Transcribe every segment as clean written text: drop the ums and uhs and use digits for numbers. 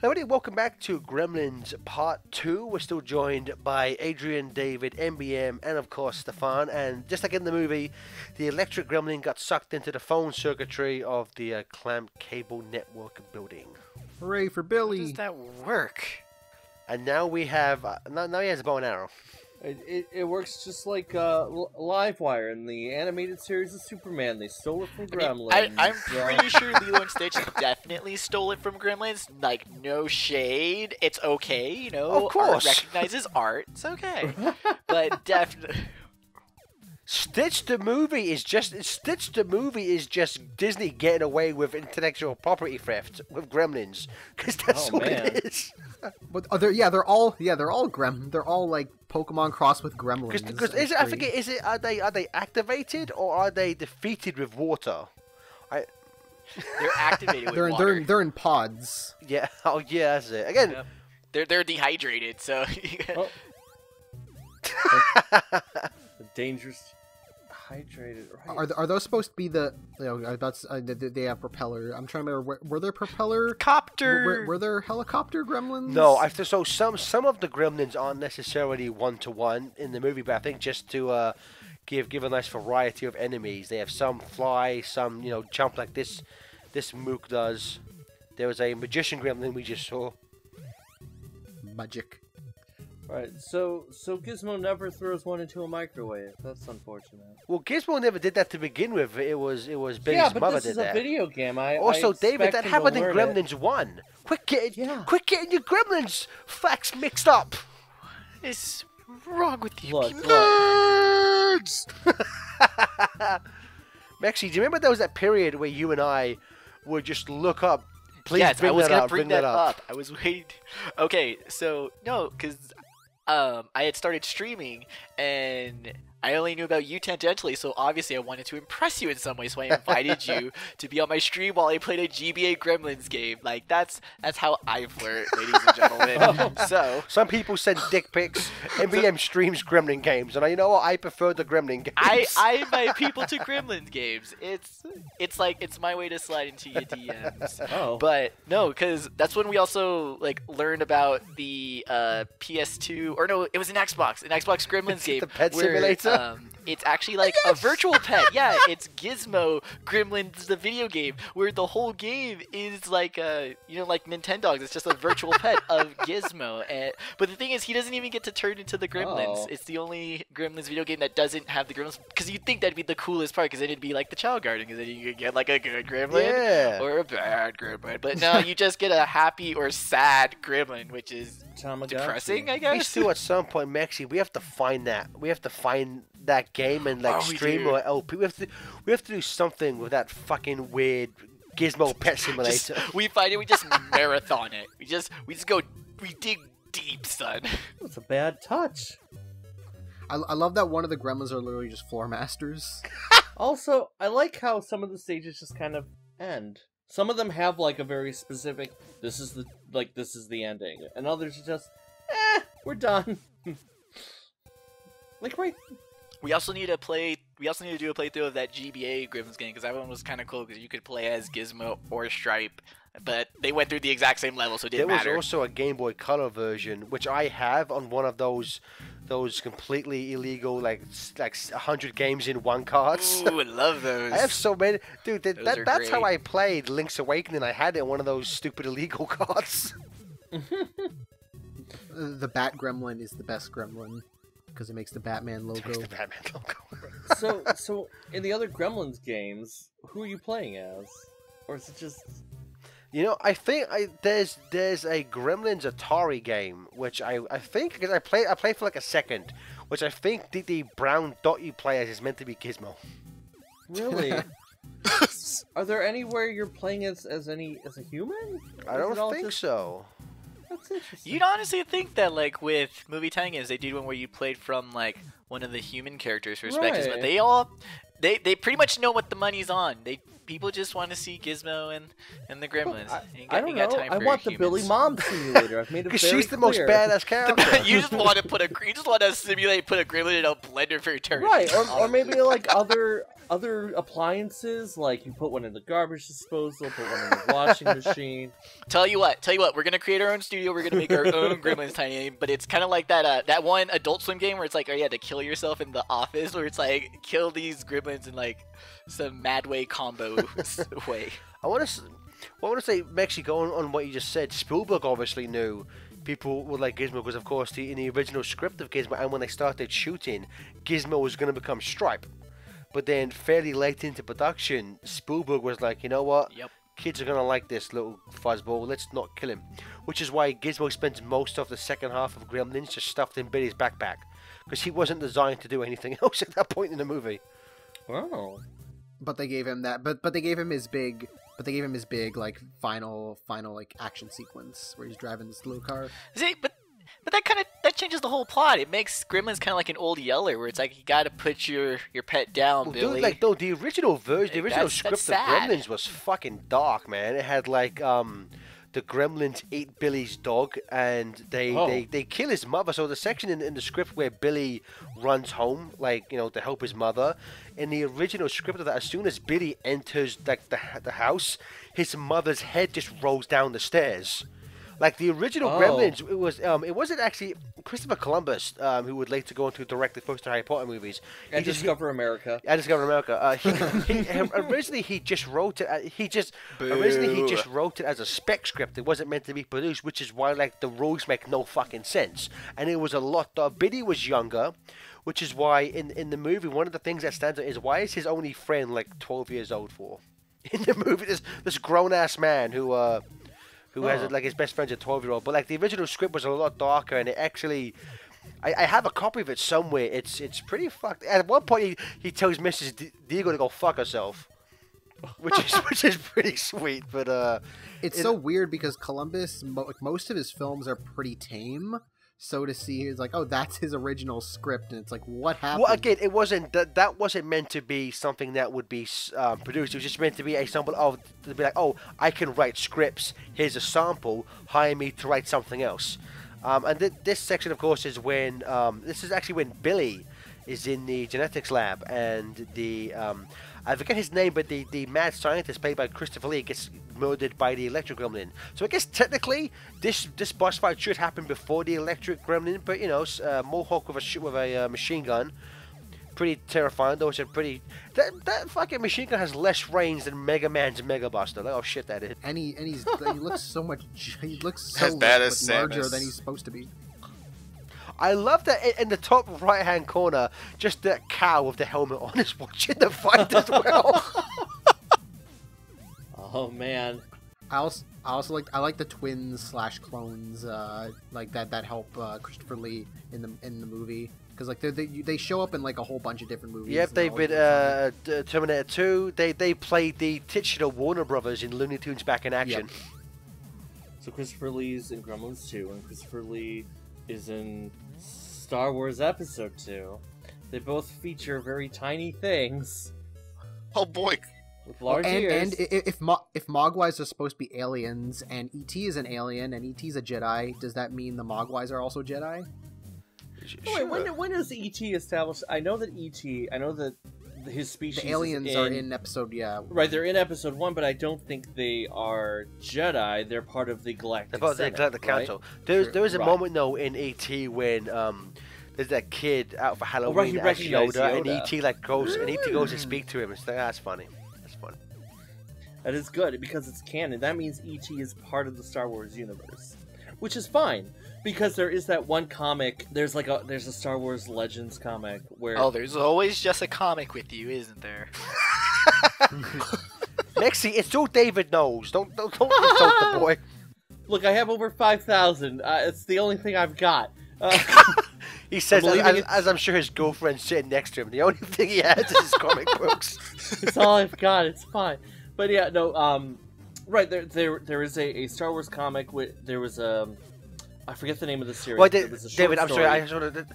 Everybody, welcome back to Gremlins Part 2. We're still joined by Adrian, David, MBM, and of course Stefan. And just like in the movie, the electric gremlin got sucked into the phone circuitry of the clamped cable network building. Hooray for How Billy! does that work? And now we have, now he has a bow and arrow. It works just like Livewire in the animated series of Superman. They stole it from Gremlins. I'm pretty sure Lilo and Stitch definitely stole it from Gremlins. Like, no shade. It's okay, you know. Of course. Art recognizes art. It's okay. But definitely. Stitch the movie is just Disney getting away with intellectual property theft with Gremlins, because that's Oh, what man. it is. But they're all They're all like Pokemon crossed with Gremlins. Because is it? I forget. Is it? Are they activated or are they defeated with water? They're activated with They're water. they're in pods. Yeah. Oh yeah, that's it. Again. Yep. They're dehydrated, so. Oh. The dangerous hydrated. Right. Are those supposed to be the? They have propeller. I'm trying to remember. Were there propeller? Copter. Were there helicopter Gremlins? No, so some of the Gremlins aren't necessarily 1-to-1 in the movie, but I think just to give a nice variety of enemies, they have some fly, some jump like this Mook does. There was a magician Gremlin we just saw. Magic. Right. So Gizmo never throws one into a microwave. That's unfortunate. Well, Gizmo never did that to begin with. It was Billy's Yeah, but mother this did is that. a video game. Also, I David, that expect him to happened in learn Gremlins 1. Quit getting Yeah. your Gremlins facts mixed up. What is wrong with you? Look, people? Nerds! Mexi, do you remember there was that period where you and I would just look up? Please Yes, bring I was that gonna up. bring that up. I was waiting. Okay, so no, because I had started streaming and I only knew about you tangentially, so obviously I wanted to impress you in some way, so I invited you to be on my stream while I played a GBA Gremlins game. Like that's how I flirt, ladies and gentlemen. So Some people send dick pics. MVM streams Gremlin games, and you know what? I prefer the Gremlin games. I invite people to Gremlins games. It's like it's my way to slide into your DMs. Oh. But no, because that's when we also like learned about the PS2 or no, it was an Xbox Gremlins game. The pet where, simulator? It's actually like a virtual pet. Yeah, it's Gizmo Gremlins, the video game, where the whole game is like like Nintendogs. It's just a virtual pet of Gizmo. But the thing is, he doesn't even get to turn into the Gremlins. Oh. It's the only Gremlins video game that doesn't have the Gremlins, because you'd think that'd be the coolest part, because then it'd be like the Child Garden, because then you could get like a good Gremlin Yeah. or a bad Gremlin. But no, you just get a happy or sad Gremlin, which is Tamagotchi. depressing, I We guess. still at some point, Mexi, we have to find that. We have to find that game and like Oh, we stream do. or LP. We have to do something with that fucking weird Gizmo pet simulator. We find it, we just marathon it. We just we dig deep, son. That's a bad touch. I love that one of the Gremlins are literally just floor masters. Also, I like how some of the stages just kind of end. Some of them have like a very specific. This is the ending, and others are just, we're done. Like right. We also need to do a playthrough of that GBA Gremlins game, because that one was kind of cool, because you could play as Gizmo or Stripe, but they went through the exact same level, so it There didn't matter. was also a Game Boy Color version, which I have on one of those completely illegal like 100 games in one cards. Ooh, I love those. I have so many, dude. Those are That's how great. I played Link's Awakening. I had it on one of those stupid illegal cards. The Bat Gremlin is the best Gremlin because it makes the Batman logo. It's the Batman logo. So in the other Gremlins games, who are you playing as, or is it just? You know, I think there's a Gremlins Atari game, which I think, because I played for like a second, which I think the brown dot you play as is meant to be Gizmo. Really? Are there anywhere you're playing as a human? I Or is it all don't think just- so. That's interesting. You'd honestly think that, like, with movie tie games, they did one where you played from, like, one of the human characters' perspectives, but Right. they all They pretty much know what the money's on. People just want to see Gizmo and the Gremlins. I don't know. I want the Billy Mom simulator. I've made it very Because she's the most clear. badass character. You just want to simulate put a Gremlin in a blender for eternity. Right, or maybe like other appliances, like you put one in the garbage disposal, put one in the washing machine. Tell you what, we're gonna create our own studio. We're gonna make our own Gremlins Tiny Game, but it's kind of like that one Adult Swim game where it's like, oh, you had to kill yourself in the office, where it's like kill these Gremlins in like some mad way combo way. I want to say, actually, going on what you just said, Spielberg obviously knew people would like Gizmo because, of course, in the original script of Gizmo, and when they started shooting, Gizmo was going to become Stripe. But then, fairly late into production, Spielberg was like, you know what? Yep. Kids are going to like this little fuzzball. Let's not kill him. Which is why Gizmo spends most of the second half of Gremlins just stuffed in Billy's backpack. Because he wasn't designed to do anything else at that point in the movie. Oh. But they gave him that. But they gave him his big. But they gave him his big like final like action sequence where he's driving this little car. See, but that changes the whole plot. It makes Gremlins kind of like an old Yeller, where it's like you got to put your pet down, Well, Billy. dude, like, no, the original version, the original That's script of sad. Gremlins was fucking dark, man. It had like the Gremlins eat Billy's dog, and they kill his mother. So the section in the script where Billy runs home, like, you know, to help his mother, in the original script of that, as soon as Billy enters like the house, his mother's head just rolls down the stairs. Like the original Gremlins, it wasn't actually Christopher Columbus who would later go on to direct the first Harry Potter movies. And Discover America. I Discovered America. Originally he just wrote it. Originally he just wrote it as a spec script. It wasn't meant to be produced, which is why like the rules make no fucking sense. And it was a lot. Billy was younger, which is why in the movie one of the things that stands out is why is his only friend like 12 years old for? In the movie, this grown ass man who has like his best friend's a 12-year-old, but like the original script was a lot darker, and it actually, I have a copy of it somewhere. It's pretty fucked. At one point, he tells Mrs. Diego to go fuck herself, which is pretty sweet. But It's so weird because Columbus, most of his films are pretty tame. So to see, it's like, oh, that's his original script, and it's like, what happened? Well, again, it wasn't that wasn't meant to be something that would be produced. It was just meant to be a sample of to be like, oh, I can write scripts. Here's a sample. Hire me to write something else. And this section, of course, is when this is actually when Billy is in the genetics lab, and the I forget his name, but the mad scientist played by Christopher Lee gets murdered by the electric gremlin. So I guess technically this boss fight should happen before the electric gremlin, but you know, Mohawk with a machine gun, pretty terrifying. Though it's a pretty that fucking machine gun has less range than Mega Man's Mega Buster. Like, oh shit, that is. And he looks so much. He looks so As bad like, as larger Samus. than he's supposed to be. I love that in the top right hand corner, just that cow with the helmet on is watching the fight as well. Oh man. I also like the twins / clones like that help Christopher Lee in the movie, because like they show up in like a whole bunch of different movies. Yep, and they've they're been Terminator 2. They played the titular Warner Brothers in Looney Tunes Back in Action. So Christopher Lee's in Gremlins 2, and Christopher Lee is in Star Wars Episode 2. They both feature very tiny things Oh boy. with large and ears. if Mogwais are supposed to be aliens, and E.T. is an alien, and E.T. is a Jedi, does that mean the Mogwais are also Jedi? Oh, wait, when is E.T. established? I know that his species The aliens is are in episode, Right, they're in episode 1, but I don't think they are Jedi. They're part of the Galactic About the Senate, Galactic right? Council. There was a Right. moment though in E.T. when there's that kid out for Halloween right, he as recognized Yoda, and Yoda. E.T. like goes and E.T. goes to speak to him. It's like, that's funny. That's funny. That is good, because it's canon. That means E.T. is part of the Star Wars universe. Which is fine, because there is that one comic, there's a Star Wars Legends comic where... Oh, there's always just a comic with you, isn't there? Lexi, it's all David knows. Don't insult the boy. Look, I have over 5,000. It's the only thing I've got. He says, I'm leaving as I'm sure his girlfriend's sitting next to him, the only thing he has is his comic books. It's all I've got. It's fine. But yeah, no. Right there is a Star Wars comic with there was I forget the name of the series. Well, It was a short David, I'm story. sorry.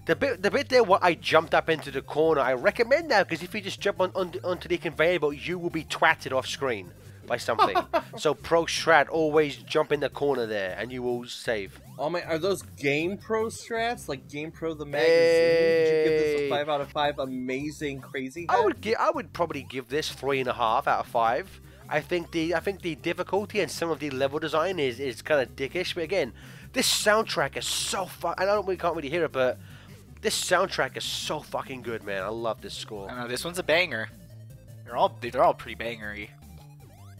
The bit there where I jumped up into the corner, I recommend that because if you just jump onto the conveyor belt, you will be twatted off screen by something. So pro strat, always jump in the corner there, and you will save. Oh my, are those Game Pro strats? Like Game Pro the magazine? Did you give this a 5 out of 5? Amazing, crazy head? I would probably give this 3.5 out of 5. I think the difficulty and some of the level design is kind of dickish, but again, this soundtrack is so we can't really hear it, but this soundtrack is so fucking good, man. I love this score. I know, this one's a banger. They're all pretty bangery.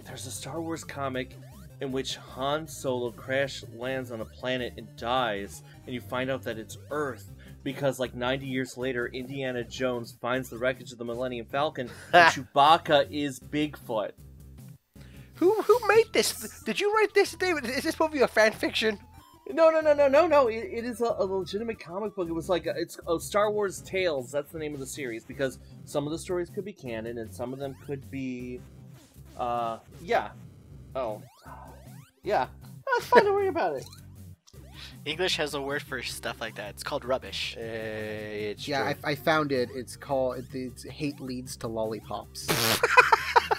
There's a Star Wars comic in which Han Solo crash lands on a planet and dies, and you find out that it's Earth because like 90 years later, Indiana Jones finds the wreckage of the Millennium Falcon, and Chewbacca is Bigfoot. Who made this? Did you write this, David? Is this movie a fan fiction? No. It is a legitimate comic book. It was like it's Star Wars Tales. That's the name of the series because some of the stories could be canon and some of them could be, yeah. Oh, yeah. That's fine. Don't worry about it. English has a word for stuff like that. It's called rubbish. It's Yeah, true. I found it. It's called. It's hate leads to lollipops.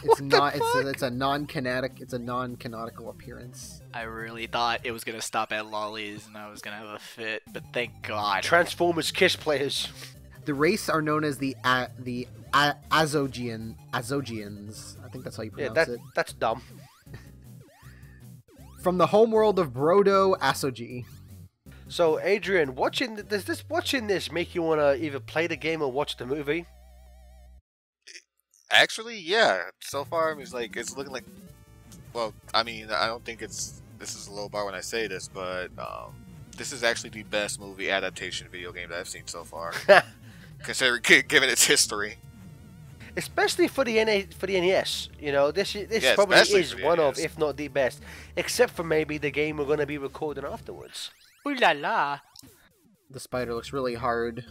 It's not. It's a non-canonic. It's a non-canonical appearance. I really thought it was gonna stop at lollies and I was gonna have a fit, but thank God. Transformers Kiss players. The race are known as the Azogians. I think that's how you Yeah, pronounce it. that's dumb. From the homeworld of Brodo Asogi. So, Adrian, does watching this make you want to either play the game or watch the movie? Actually, yeah. So far, it's looking like. Well, I mean, I don't think this is a low bar when I say this, but this is actually the best movie adaptation video game that I've seen so far, considering given its history. Especially for the NES, you know, this Yeah, probably especially is for the one of, NES. if not the best, except for maybe the game we're going to be recording afterwards. Ooh la la. The spider looks really hard.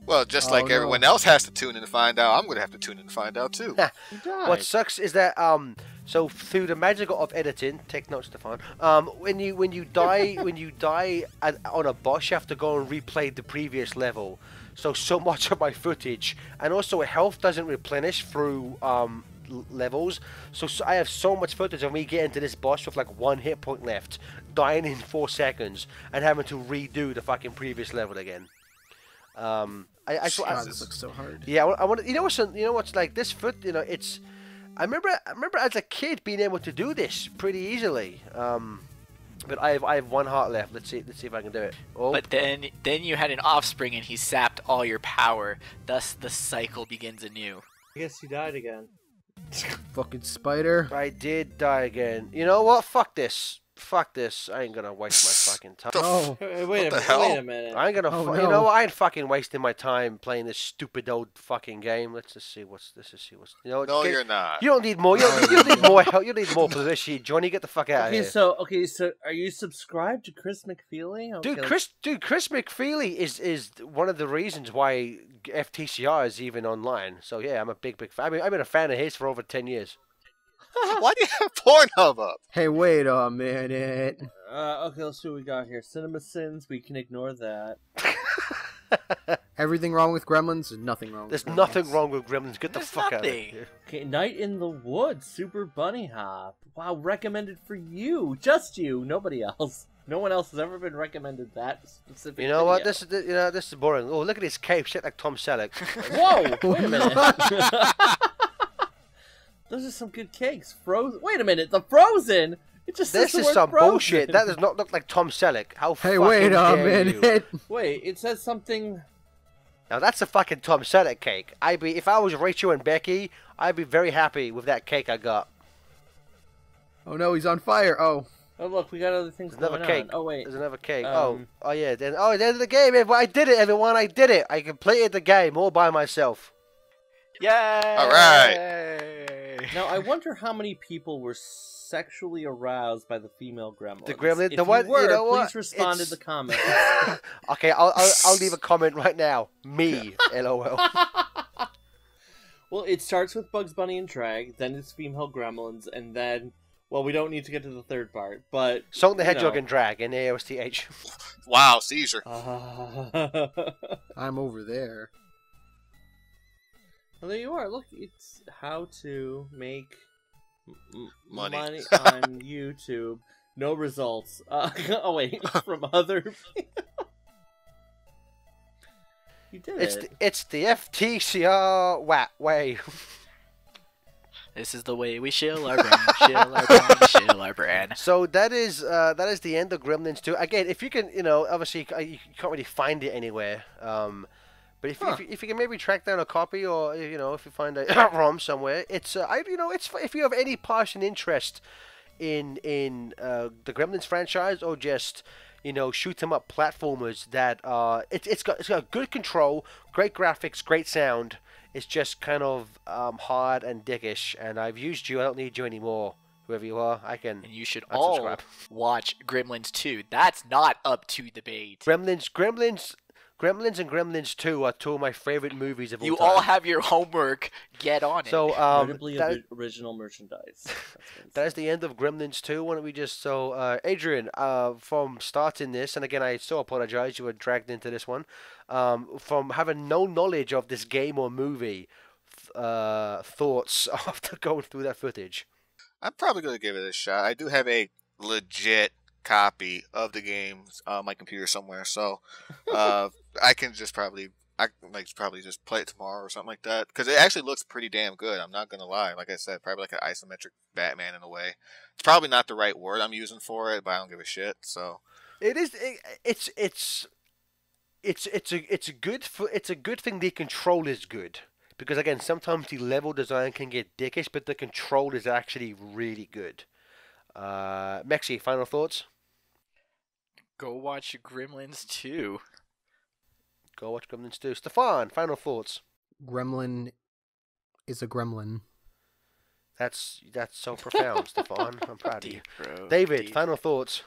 Well, just Oh, like no. everyone else has to tune in to find out, I'm going to have to tune in to find out too. What sucks is that so through the magic of editing, take notes, Stefan. When you die on a boss, you have to go and replay the previous level. So much of my footage, and also health doesn't replenish through levels. So I have so much footage of me getting to this boss with like 1 hit point left, dying in 4 seconds, and having to redo the fucking previous level again. God, this looks so hard. Yeah, I want. You know what's like this foot. You know, it's. I remember as a kid being able to do this pretty easily. But I have 1 heart left. Let's see if I can do it. Oh, But then you had an offspring and he sapped all your power. Thus the cycle begins anew. I guess you died again. Fucking spider. I did die again. You know what? Fuck this. Fuck this. I ain't gonna waste my fucking time. Oh, Wait the hell? Wait a minute. I ain't gonna. Oh, You no. know what? I ain't fucking wasting my time playing this stupid old fucking game. Let's just see what's. You know. No, get- you're not. You don't need more. You don't need more help. You need more publicity. Johnny, get the fuck out of Okay, here. so are you subscribed to Chris McFeely? Okay, Dude, Chris McFeely is one of the reasons why FTCR is even online. So yeah, I'm a big fan. I mean, I've been a fan of his for over 10 years. Why do you have Pornhub up? hey, wait a minute. Okay, let's see what we got here. Cinema Sins, we can ignore that. Everything wrong with Gremlins? There's nothing wrong. There's with nothing Gremlins. wrong with Gremlins. Get the There's fuck out of nothing. here. Okay, Night in the Woods, Super Bunny Hop. Wow, recommended for you, just you, nobody else. No one else has ever been recommended that specific. You know what? video. This is boring. Oh, look at his cape, shit like Tom Selleck. Whoa! Wait a minute. Those are some good cakes. Frozen. Wait a minute. The Frozen. It just says This the is word some Frozen. bullshit. That does not look like Tom Selleck. How Hey, fucking wait a dare you. minute. Wait, it says something. Now that's a fucking Tom Selleck cake. If I was Rachel and Becky, I'd be very happy with that cake I got. Oh no, he's on fire. Oh. Oh look, we got other things There's another going cake. on. Oh wait. There's another cake. Um, oh yeah. Then the end of the game. I did it, everyone. I did it. I completed the game all by myself. Yay! Alright. Now I wonder how many people were sexually aroused by the female gremlin. The gremlin- If the one- you were, you know what? please respond It's- in the comments. Okay, I'll leave a comment right now. Me, LOL. Well, it starts with Bugs Bunny and Drag, then it's female gremlins, and then Well, we don't need to get to the third part, but Sonic the you Hedgehog know. and Dragon, AOSTH. Wow, seizure. I'm over there. Well, there you are. Look, it's how to make Money. on YouTube. No results. Oh wait, from other. You did it. It's the FTCR way. This is the way we shill our brand, shill our brand, shill our brand. So that is the end of Gremlins 2. Again, if you can, obviously you can't really find it anywhere. But if you can maybe track down a copy, or if you find a ROM somewhere, it's if you have any passion interest in the Gremlins franchise, or just shoot 'em up platformers that it's got good control, great graphics, great sound. It's just kind of hard and dickish, and I've used you. I don't need you anymore. Whoever you are, I can. And you should all unsubscribe. watch Gremlins 2. That's not up to debate. Gremlins and Gremlins 2 are two of my favorite movies of all You time. all have your homework. Get on it. So Notably that, original merchandise. that is the end of Gremlins 2. Why don't we just Adrian, from starting this, and again I so apologize you were dragged into this one, from having no knowledge of this game or movie, thoughts after going through that footage. I'm probably going to give it a shot. I do have a legit copy of the game on my computer somewhere, so I can just probably just play it tomorrow or something like that, because it actually looks pretty damn good. I'm not gonna lie. Like I said, probably like an isometric Batman in a way. It's probably not the right word I'm using for it, but I don't give a shit. So It is. It's a good thing the control is good, because again sometimes the level design can get dickish, but the control is actually really good. Mexi, final thoughts? Go watch Gremlins 2. Go watch Gremlins 2. Stefan, final thoughts? Gremlin is a gremlin. That's so profound, Stefan. I'm proud of you. Deep, bro. David, Deep. final thoughts?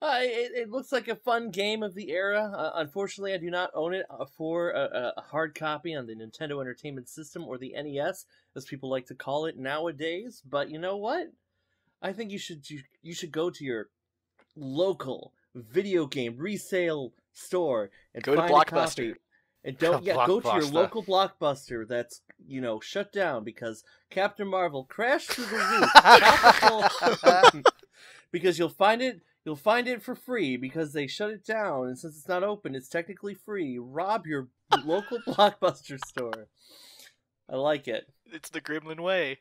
It looks like a fun game of the era. Unfortunately, I do not own it for a hard copy on the Nintendo Entertainment System, or the NES, as people like to call it nowadays. But you know what? I think you should go to your local video game resale store and Go to find a copy. Blockbuster. And go to your Blockbuster. local Blockbuster that's shut down because Captain Marvel crashed through the roof. Because you'll find it for free because they shut it down, and since it's not open, it's technically free. Rob your local Blockbuster store. I like it. It's the Gremlin way.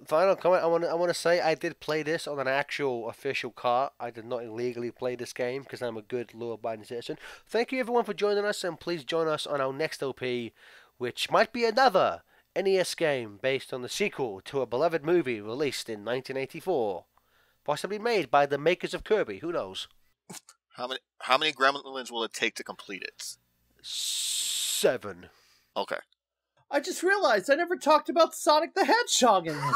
Final comment. I want to say I did play this on an actual official cart. I did not illegally play this game because I'm a good law-abiding citizen. Thank you everyone for joining us, and please join us on our next LP, which might be another NES game based on the sequel to a beloved movie released in 1984, possibly made by the makers of Kirby. Who knows? how many Gremlins will it take to complete it? 7. Okay. I just realized I never talked about Sonic the Hedgehog in this.